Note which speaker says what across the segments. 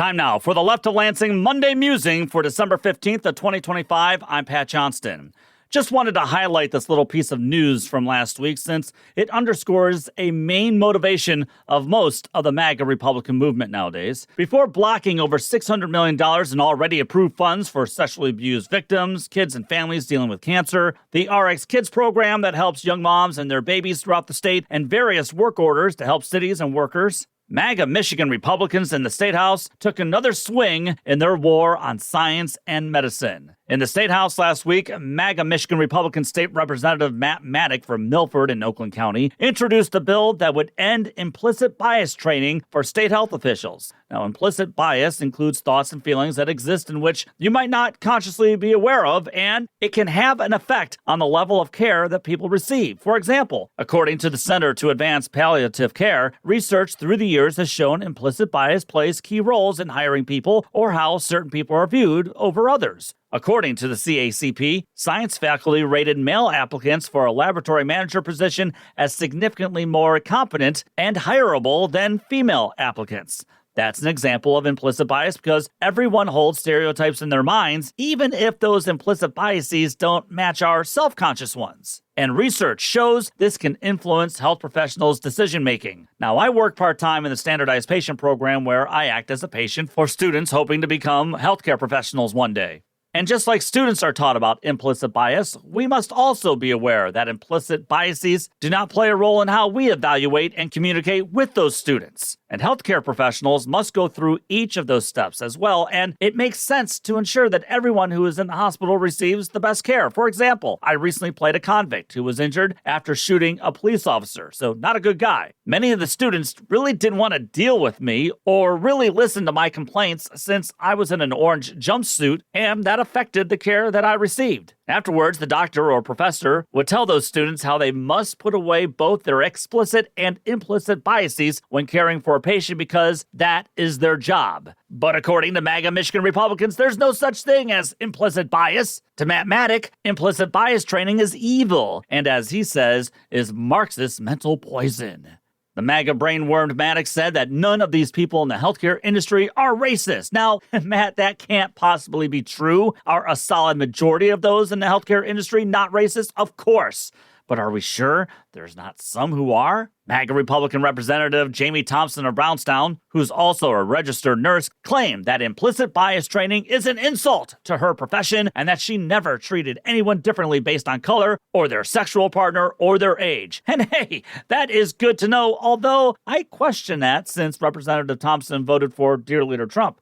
Speaker 1: Time now for the Left of Lansing Monday Musing for December 15th of 2025. I'm Pat Johnston. Just wanted to highlight this little piece of news from last week since it underscores a main motivation of most of the MAGA Republican movement nowadays. Before blocking over $600 million in already approved funds for sexually abused victims, kids and families dealing with cancer, the RX Kids program that helps young moms and their babies throughout the state, and various work orders to help cities and workers, MAGA Michigan Republicans in the State House took another swing in their war on science and medicine. In the State House last week, MAGA Michigan Republican State Representative Maddock from Milford in Oakland County introduced a bill that would end implicit bias training for state health officials. Now, implicit bias includes thoughts and feelings that exist in which you might not consciously be aware of, and it can have an effect on the level of care that people receive. For example, according to the Center to Advance Palliative Care, research through the years has shown implicit bias plays key roles in hiring people or how certain people are viewed over others. According to the CACP, science faculty rated male applicants for a laboratory manager position as significantly more competent and hireable than female applicants. That's an example of implicit bias because everyone holds stereotypes in their minds, even if those implicit biases don't match our self-conscious ones. And research shows this can influence health professionals' decision-making. Now, I work part-time in the standardized patient program where I act as a patient for students hoping to become healthcare professionals one day. And just like students are taught about implicit bias, we must also be aware that implicit biases do not play a role in how we evaluate and communicate with those students. And healthcare professionals must go through each of those steps as well, and it makes sense to ensure that everyone who is in the hospital receives the best care. For example, I recently played a convict who was injured after shooting a police officer, so not a good guy. Many of the students really didn't want to deal with me or really listen to my complaints since I was in an orange jumpsuit, and that affected the care that I received. Afterwards, the doctor or professor would tell those students how they must put away both their explicit and implicit biases when caring for a patient because that is their job. But according to MAGA Michigan Republicans, there's no such thing as implicit bias. To Matt Maddock, implicit bias training is evil, and as he says, is Marxist mental poison. The MAGA brain-wormed Maddock said that none of these people in the healthcare industry are racist. Now, Matt, that can't possibly be true. Are a solid majority of those in the healthcare industry not racist? Of course. But are we sure there's not some who are? MAGA Republican Representative Jamie Thompson of Brownstown, who's also a registered nurse, claimed that implicit bias training is an insult to her profession and that she never treated anyone differently based on color or their sexual partner or their age. And hey, that is good to know, although I question that since Representative Thompson voted for dear leader Trump.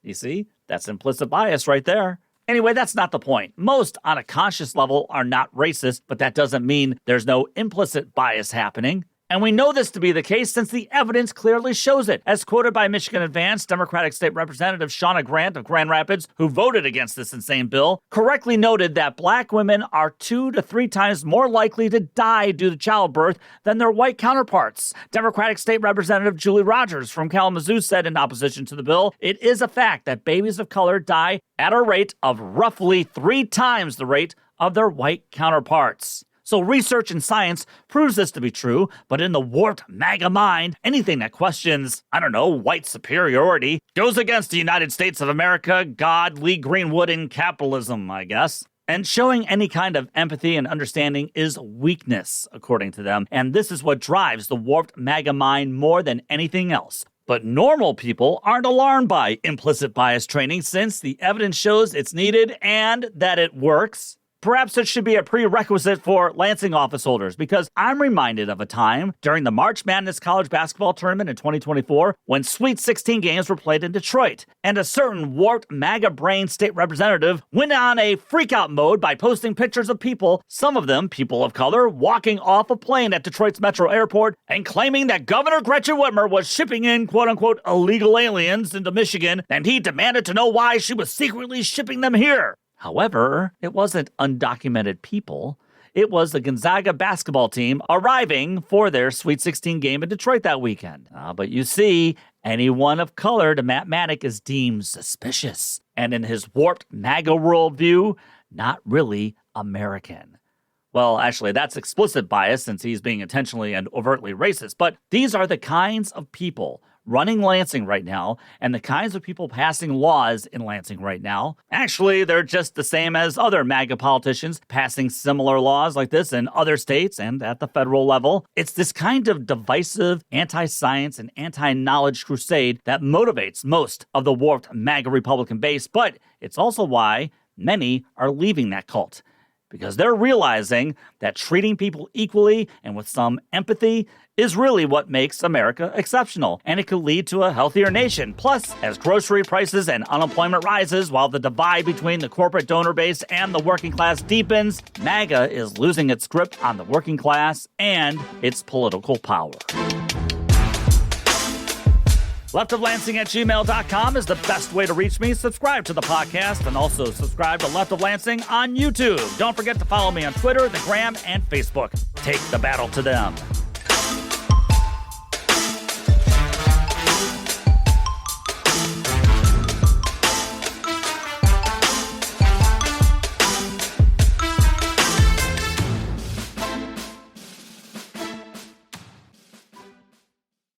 Speaker 1: You see, that's implicit bias right there. Anyway, that's not the point. Most, on a conscious level, are not racist, but that doesn't mean there's no implicit bias happening. And we know this to be the case since the evidence clearly shows it. As quoted by Michigan Advance, Democratic State Representative Shauna Grant of Grand Rapids, who voted against this insane bill, correctly noted that black women are 2 to 3 times more likely to die due to childbirth than their white counterparts. Democratic State Representative Julie Rogers from Kalamazoo said in opposition to the bill, it is a fact that babies of color die at a rate of roughly 3 times the rate of their white counterparts. So research and science proves this to be true, but in the warped MAGA mind, anything that questions, white superiority goes against the United States of America, God, Lee Greenwood, and capitalism, I guess. And showing any kind of empathy and understanding is weakness, according to them, and this is what drives the warped MAGA mind more than anything else. But normal people aren't alarmed by implicit bias training since the evidence shows it's needed and that it works. Perhaps it should be a prerequisite for Lansing office holders because I'm reminded of a time during the March Madness college basketball tournament in 2024 when Sweet 16 games were played in Detroit, and a certain warped MAGA brain state representative went on a freakout mode by posting pictures of people, some of them people of color, walking off a plane at Detroit's Metro Airport and claiming that Governor Gretchen Whitmer was shipping in quote-unquote illegal aliens into Michigan, and he demanded to know why she was secretly shipping them here. However, it wasn't undocumented people. It was the Gonzaga basketball team arriving for their Sweet 16 game in Detroit that weekend. But you see, anyone of color to Matt Maddock is deemed suspicious, and in his warped MAGA worldview, not really American. Well, actually, that's explicit bias since he's being intentionally and overtly racist, but these are the kinds of people running Lansing right now and the kinds of people passing laws in Lansing right now, actually, they're just the same as other MAGA politicians passing similar laws like this in other states and at the federal level. It's this kind of divisive anti-science and anti-knowledge crusade that motivates most of the warped MAGA Republican base, but it's also why many are leaving that cult. Because they're realizing that treating people equally and with some empathy is really what makes America exceptional, and it could lead to a healthier nation. Plus, as grocery prices and unemployment rises while the divide between the corporate donor base and the working class deepens, MAGA is losing its grip on the working class and its political power. leftoflansing@gmail.com is the best way to reach me. Subscribe to the podcast and also subscribe to Left of Lansing on YouTube. Don't forget to follow me on Twitter, the Gram, and Facebook. Take the battle to them.